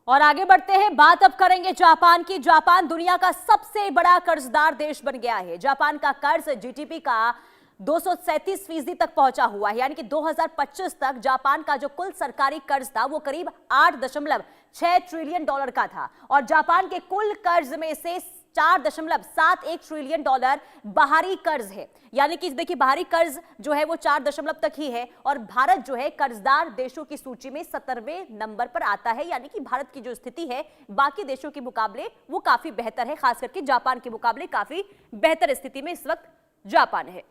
और आगे बढ़ते हैं, बात अब करेंगे जापान की। जापान दुनिया का सबसे बड़ा कर्जदार देश बन गया है। जापान का कर्ज जीडीपी का 237% तक पहुंचा हुआ है, यानी कि 2025 तक जापान का जो कुल सरकारी कर्ज था वो करीब 8.6 ट्रिलियन डॉलर का था। और जापान के कुल कर्ज में से 4.71 ट्रिलियन डॉलर बाहरी कर्ज है, यानी कि देखिए बाहरी कर्ज जो है वो 4 तक ही है। और भारत जो है कर्जदार देशों की सूची में 17वें नंबर पर आता है, यानी कि भारत की जो स्थिति है बाकी देशों के मुकाबले वो काफी बेहतर है, खास करके जापान के मुकाबले काफी बेहतर स्थिति में इस वक्त जापान है।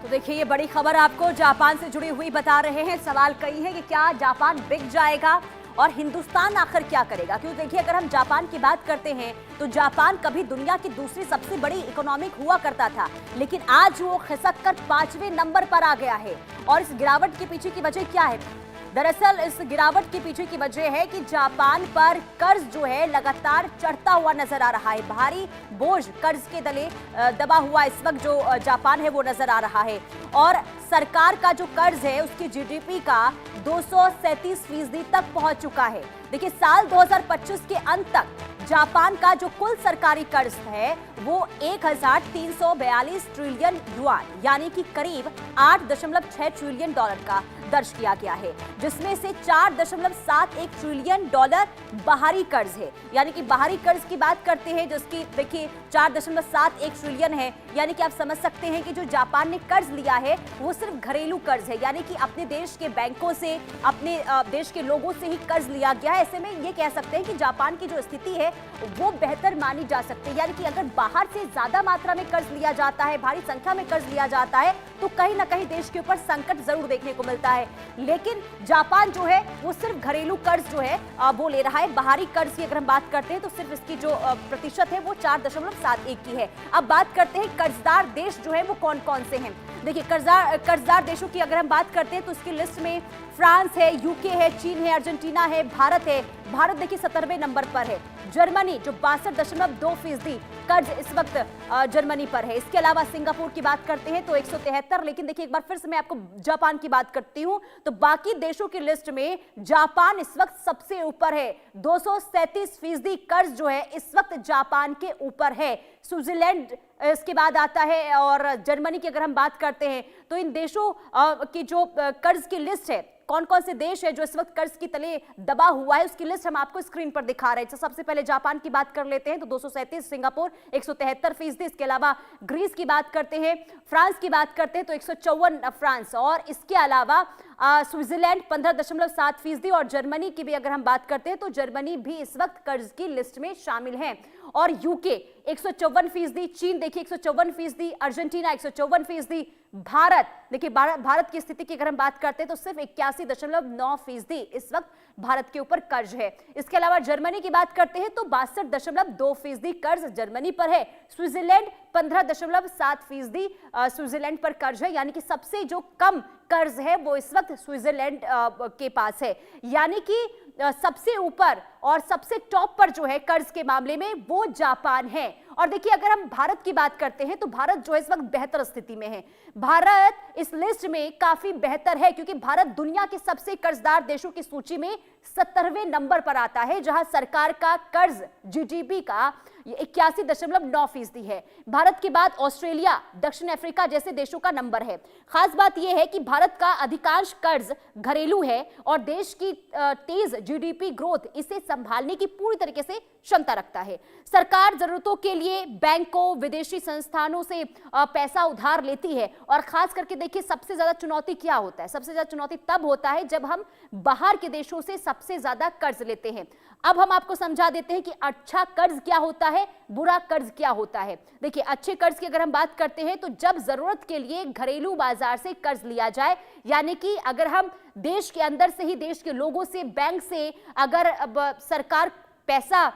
तो देखिए ये बड़ी खबर आपको जापान से जुड़ी हुई बता रहे हैं। सवाल कई है कि क्या जापान बिक जाएगा और हिंदुस्तान आखिर क्या करेगा, क्योंकि देखिए अगर हम जापान की बात करते हैं तो जापान कभी दुनिया की दूसरी सबसे बड़ी इकोनॉमिक हुआ करता था, लेकिन आज वो खिसक कर 5वें नंबर पर आ गया है। और इस गिरावट के पीछे की वजह क्या है? दरअसल इस गिरावट के पीछे की वजह है कि जापान पर कर्ज जो है लगातार चढ़ता हुआ नजर आ रहा है। भारी बोझ कर्ज के तले दबा हुआ इस वक्त जो जापान है वो नजर आ रहा है। और सरकार का जो कर्ज है उसकी जीडीपी का 237% तक पहुंच चुका है। देखिए साल 2025 के अंत तक जापान का जो कुल सरकारी कर्ज है वो 1342 ट्रिलियन युआन यानी कि करीब 8.6 ट्रिलियन डॉलर का दर्ज किया गया है, जिसमें से 4.71 ट्रिलियन डॉलर बाहरी कर्ज है। यानी कि बाहरी कर्ज की बात करते हैं जिसकी देखिए 4.71 ट्रिलियन है, यानी कि आप समझ सकते हैं कि जो जापान ने कर्ज लिया है वो सिर्फ घरेलू कर्ज है, यानी कि अपने देश के बैंकों से, अपने देश के लोगों से ही कर्ज लिया गया है। ऐसे में ये कह सकते हैं कि जापान की जो स्थिति है वो बेहतर मानी जा सकती है, यानी कि अगर बाहर से ज्यादा मात्रा में कर्ज लिया जाता है, भारी संख्या में कर्ज लिया जाता है तो कहीं ना कहीं देश के ऊपर संकट जरूर देखने को मिलता है। लेकिन जापान जो है वो सिर्फ घरेलू कर्ज जो है वो ले रहा है। बाहरी कर्ज की अगर हम बात करते हैं तो सिर्फ इसकी जो प्रतिशत है वो 4.71 की है। अब बात करते हैं कर्जदार देश जो है वो कौन कौन से हैं। देखिए कर्जदार देशों की अगर हम बात करते हैं तो इसकी लिस्ट में फ्रांस है, यूके है, चीन है, अर्जेंटीना है, भारत है। भारत देखिए 17वें नंबर पर है। जर्मनी जो 62.2% कर्ज इस वक्त जर्मनी पर है। इसके अलावा सिंगापुर की बात करते हैं तो 173। लेकिन देखिए एक बार फिर से मैं आपको जापान की बात करती हूं तो बाकी देशों की लिस्ट में जापान इस वक्त सबसे ऊपर है। 237% कर्ज जो है इस वक्त जापान के ऊपर है। स्विट्जरलैंड इसके बाद आता है और जर्मनी की अगर हम बात करते हैं तो इन देशों की जो कर्ज की लिस्ट है, कौन कौन से देश है जो इस वक्त कर्ज की तले दबा हुआ है, उसकी लिस्ट हम आपको स्क्रीन पर दिखा रहे हैं। तो सबसे पहले जापान की बात कर लेते हैं तो 237, सिंगापुर 173%। इसके अलावा ग्रीस की बात करते हैं, फ्रांस की बात करते हैं तो 154 फ्रांस, और इसके अलावा स्विट्जरलैंड 15.7% और जर्मनी की भी अगर हम बात करते हैं तो जर्मनी भी इस वक्त कर्ज की लिस्ट में शामिल है। और यूके 154%, चीन देखिए 154%, अर्जेंटीना 154%, भारत देखिए भारत की स्थिति की अगर हम बात करते हैं तो सिर्फ 81.9% इस वक्त भारत के ऊपर कर्ज है। इसके अलावा जर्मनी की बात करते हैं तो 62.2% कर्ज जर्मनी पर है। स्विट्जरलैंड 15.7% स्विट्जरलैंड पर कर्ज है, यानी कि सबसे जो कम कर्ज है वो इस वक्त स्विट्जरलैंड के पास है। यानी कि सबसे ऊपर और सबसे टॉप पर जो है कर्ज के मामले में वो जापान है। और देखिए अगर हम भारत की बात करते हैं तो भारत जो है इस वक्त बेहतर स्थिति में है। भारत इस लिस्ट में काफी बेहतर है क्योंकि भारत दुनिया के सबसे कर्जदार देशों की सूची में 17वें नंबर पर आता है, जहां सरकार का कर्ज जीडीपी का 81.9% है। भारत के बाद ऑस्ट्रेलिया, दक्षिण अफ्रीका जैसे देशों का नंबर है। खास बात यह है कि भारत का अधिकांश कर्ज घरेलू है और देश की तेज जीडीपी ग्रोथ इसे संभालने की पूरी तरीके से क्षमता रखता है। सरकार जरूरतों के लिए बैंकों, विदेशी संस्थानों से पैसा उधार लेती है। और खास करके देखिए सबसे ज्यादा चुनौती क्या होता है, सबसे ज्यादा चुनौती तब होता है जब हम बाहर के देशों से सबसे ज्यादा कर्ज लेते हैं। अब हम आपको समझा देते हैं कि अच्छा कर्ज क्या होता है, बुरा कर्ज क्या होता है। देखिए अच्छे कर्ज की अगर हम बात करते हैं तो जब जरूरत के लिए घरेलू बाजार से कर्ज लिया जाए, यानी कि अगर हम देश के अंदर से ही देश के लोगों से, बैंक से अगर सरकार पैसा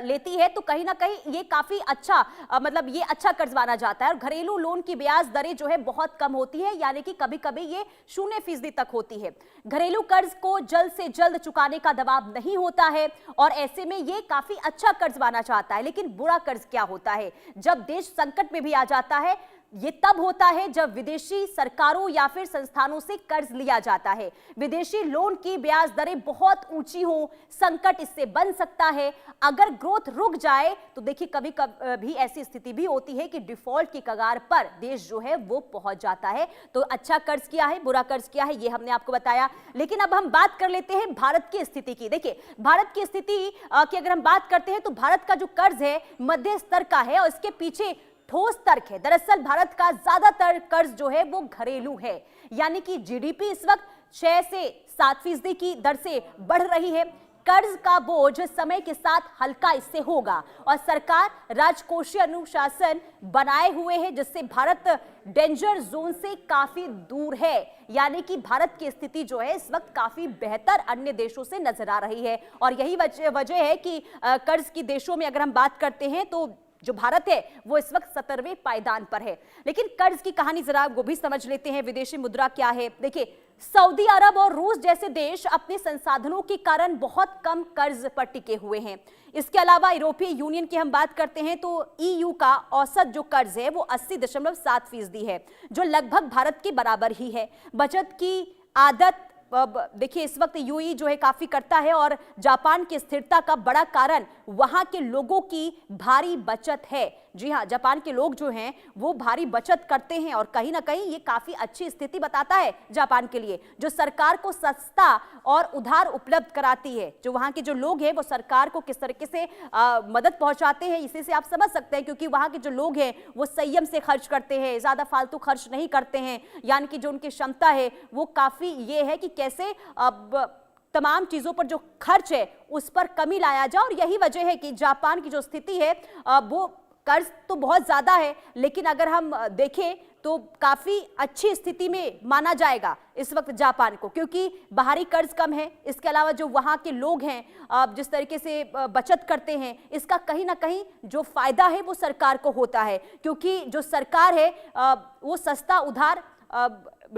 लेती है तो कहीं ना कहीं ये काफी अच्छा मतलब ये अच्छा कर्ज माना जाता है। और घरेलू लोन की ब्याज दरें जो है बहुत कम होती है, यानी कि कभी कभी ये 0% तक होती है। घरेलू कर्ज को जल्द से जल्द चुकाने का दबाव नहीं होता है और ऐसे में ये काफी अच्छा कर्ज माना जाता है। लेकिन बुरा कर्ज क्या होता है, जब देश संकट में भी आ जाता है, ये तब होता है जब विदेशी सरकारों या फिर संस्थानों से कर्ज लिया जाता है। विदेशी लोन की ब्याज दरें बहुत ऊंची हो, संकट इससे बन सकता है। अगर ग्रोथ रुक जाए तो देखिए कभी कभी ऐसी स्थिति भी होती है कि डिफॉल्ट की कगार पर देश जो है वो पहुंच जाता है। तो अच्छा कर्ज क्या है, बुरा कर्ज क्या है, ये हमने आपको बताया। लेकिन अब हम बात कर लेते हैं भारत की स्थिति की। देखिए भारत की स्थिति की अगर हम बात करते हैं तो भारत का जो कर्ज है मध्य स्तर का है और इसके पीछे ठोस तर्क है। दरअसल भारत का ज्यादातर कर्ज जो है वो घरेलू है, यानी कि जीडीपी इस वक्त 6 से 7% की दर से बढ़ रही है। कर्ज का बोझ समय के साथ हल्का इससे होगा और सरकार राजकोषीय अनुशासन बनाए हुए है, जिससे भारत डेंजर जोन से काफी दूर है। यानी कि भारत की स्थिति जो है इस वक्त काफी बेहतर अन्य देशों से नजर आ रही है और यही वजह है कि कर्ज की देशों में अगर हम बात करते हैं तो जो भारत है वो इस वक्त 17वें पायदान पर है। लेकिन कर्ज की कहानी जरा वो भी समझ लेते हैं। विदेशी मुद्रा क्या है, देखिए सऊदी अरब और रूस जैसे देश अपने संसाधनों के कारण बहुत कम कर्ज पर टिके हुए हैं। इसके अलावा यूरोपीय यूनियन की हम बात करते हैं तो ईयू का औसत जो कर्ज है वो 80.7% है, जो लगभग भारत के बराबर ही है। बचत की आदत देखिए इस वक्त यूएई जो है काफी करता है और जापान की स्थिरता का बड़ा कारण वहां के लोगों की भारी बचत है। जी हां, जापान के लोग जो हैं वो भारी बचत करते हैं और कहीं ना कहीं ये काफी अच्छी स्थिति बताता है जापान के लिए, जो सरकार को सस्ता और उधार उपलब्ध कराती है। जो वहां के जो लोग हैं वो सरकार को किस तरीके से मदद पहुंचाते हैं, इसी से आप समझ सकते हैं, क्योंकि वहां के जो लोग हैं वो संयम से खर्च करते हैं, ज्यादा फालतू खर्च नहीं करते हैं। यानी कि जो उनकी क्षमता है वो काफी ये है कि कैसे अब तमाम चीजों पर जो खर्च है उस पर कमी लाया जाए। और यही वजह है कि जापान की जो स्थिति है वो कर्ज तो बहुत ज्यादा है, लेकिन अगर हम देखें तो काफी अच्छी स्थिति में माना जाएगा इस वक्त जापान को, क्योंकि बाहरी कर्ज कम है। इसके अलावा जो वहां के लोग हैं जिस तरीके से बचत करते हैं, इसका कहीं ना कहीं जो फायदा है वो सरकार को होता है, क्योंकि जो सरकार है वो सस्ता उधार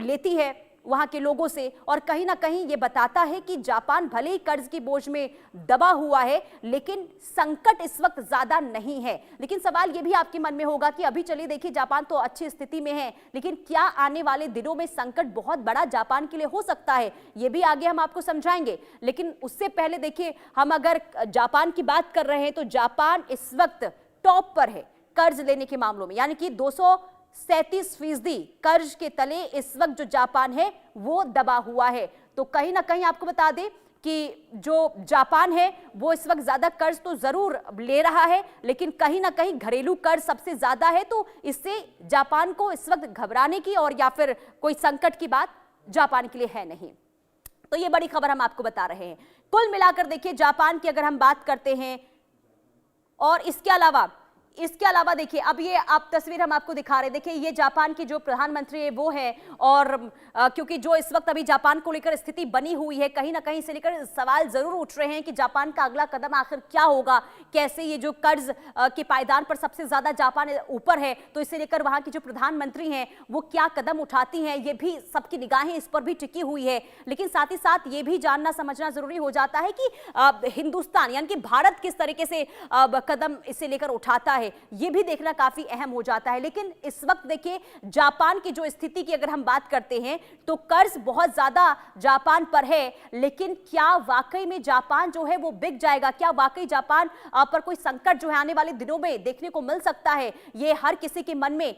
लेती है वहां के लोगों से। और कहीं ना कहीं ये बताता है कि जापान भले ही कर्ज की बोझ में दबा हुआ है, लेकिन संकट इस वक्त ज्यादा नहीं है। लेकिन सवाल ये भी आपके मन में होगा कि अभी चलिए देखिए जापान तो अच्छी स्थिति में है, लेकिन क्या आने वाले दिनों में संकट बहुत बड़ा जापान के लिए हो सकता है, ये भी आगे हम आपको समझाएंगे। लेकिन उससे पहले देखिए, हम अगर जापान की बात कर रहे हैं तो जापान इस वक्त टॉप पर है कर्ज लेने के मामलों में, यानी कि 237% कर्ज के तले इस वक्त जो जापान है वो दबा हुआ है। तो कहीं ना कहीं आपको बता दें कि जो जापान है वो इस वक्त ज्यादा कर्ज तो जरूर ले रहा है, लेकिन कहीं ना कहीं घरेलू कर्ज सबसे ज्यादा है। तो इससे जापान को इस वक्त घबराने की और या फिर कोई संकट की बात जापान के लिए है नहीं। तो ये बड़ी खबर हम आपको बता रहे हैं। कुल मिलाकर देखिए जापान की अगर हम बात करते हैं, और इसके अलावा देखिए अब ये आप तस्वीर हम आपको दिखा रहे हैं, देखिए ये जापान की जो प्रधानमंत्री है वो है। और क्योंकि जो इस वक्त अभी जापान को लेकर स्थिति बनी हुई है, कहीं ना कहीं इसे लेकर सवाल जरूर उठ रहे हैं कि जापान का अगला कदम आखिर क्या होगा, कैसे ये जो कर्ज के पायदान पर सबसे ज्यादा जापान ऊपर है, तो इसे लेकर वहां की जो प्रधानमंत्री हैं वो क्या कदम उठाती हैं, ये भी सबकी निगाहें इस पर भी टिकी हुई है। लेकिन साथ ही साथ ये भी जानना समझना जरूरी हो जाता है कि हिंदुस्तान यानी कि भारत किस तरीके से कदम इसे लेकर उठाता है, ये भी देखना काफी अहम हो जाता है। लेकिन इस वक्त देखिए जापान की जो स्थिति की अगर हम बात करते हैं तो कर्ज बहुत ज्यादा जापान पर है, लेकिन क्या वाकई में जापान जो है वो बिक जाएगा, क्या वाकई जापान पर कोई संकट जो है आने वाले दिनों में देखने को मिल सकता है, ये हर किसी के मन में